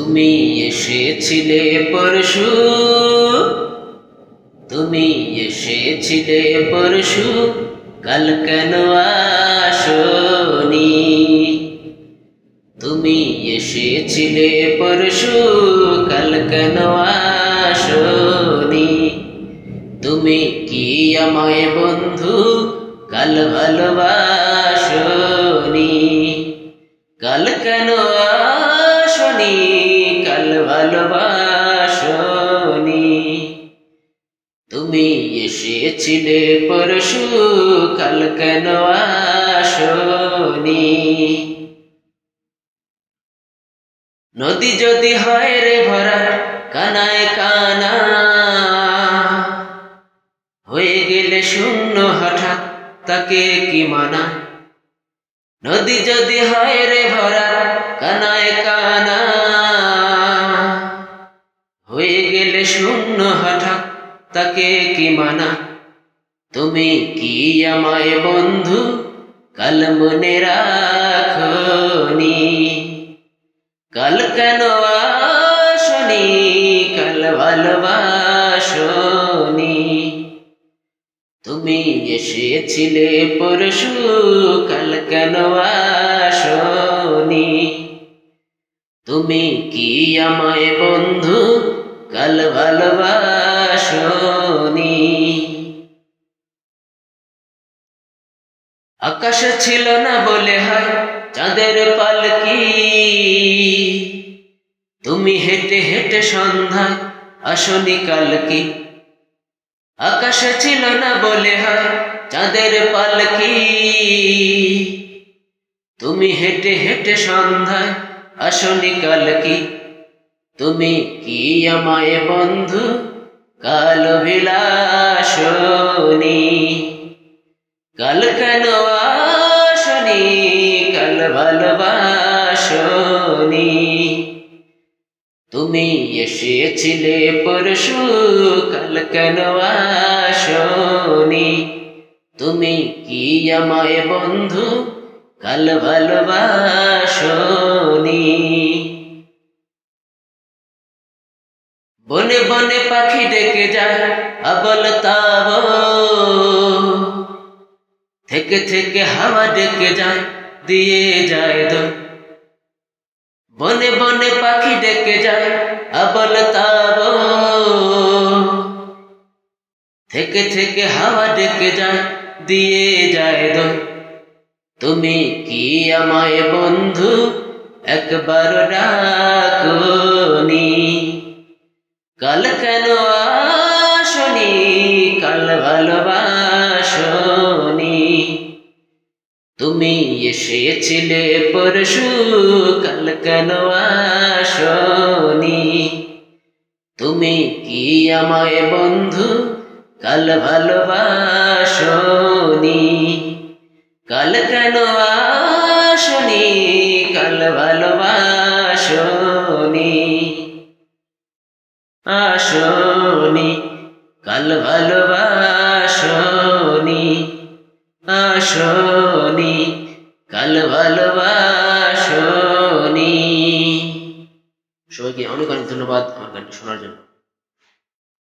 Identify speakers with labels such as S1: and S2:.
S1: তুমি এসেছিলে পরশু, তুমি এসেছিলে পরশু, কাল কেন আসনি? তুমি এসেছিলে পরশু, কাল কেন আসনি? তুমি কি আমায় বন্ধু কাল ভালোবাসনি? কাল কেন আসনি? কাল ভালোবাসনি? তুমি এসেছিলে পরশু, কাল কেন আসনি? নদী যদি হয় রে ভরা কানায় কানা, হয়ে গেলে শূন্য হঠাৎ তাকে কি মানা? নদী যদি হয় রে ভরা কানায় কানা, হয়ে গেলে শূন্য হঠাৎ তাকে কি মানা? তুমি কি আমায় বন্ধু কাল মনে রাখনি? কাল কেন আসনি? কাল ভালোবাসনি? তুমি এসেছিলে পরশু, কাল কেন আসনি? তুমি কি আমায় বন্ধু কাল ভালোবাসনি? আকাশ ছিল না বলে হয় চাঁদের পালকি, তুমি হেঁটে হেঁটে সন্ধ্যায় আসনি কালকি। আকাশ ছিল না বলে হয় চাঁদের পালকি, তুমি হেঁটে হেঁটে সন্ধ্যায় আসনি কালকি। তুমি কি আমায় বন্ধু কাল বিলাসনি? কাল কেন আসনি? কাল ভালোবাসনি? তুমি এসেছিলে পরশু, কাল কেন আসনি? তুমি কি আমায় বন্ধু কাল ভালোবাসনি? বনে বনে পাখি ডেকে যায় আবল তাবল, থেকে থেকে হাওয়া ডেকে যায় দিয়ে যায় দোল। বনে বনে পাখি ডেকে যায় আবল তাবল, থেকে থেকে হাওয়া ডেকে যায় দিয়ে যায় দোল। তুমি কি আমায় বন্ধু একবার ডাকনি? কাল কেন আসনি? কাল ভালোবাসনি? তুমি এসেছিলে পরশু, কাল কেন আসনি? তুমি কি আমায় বন্ধু কাল ভালোবাসনি? কাল কেন আসনি? কাল ভালোবাসনি? আসনি? কাল ভালোবাসনি? আসনি? কাল ভালোবাসনি? সবাইকে অনেক অনেক ধন্যবাদ আমার গানটি শোনার জন্য।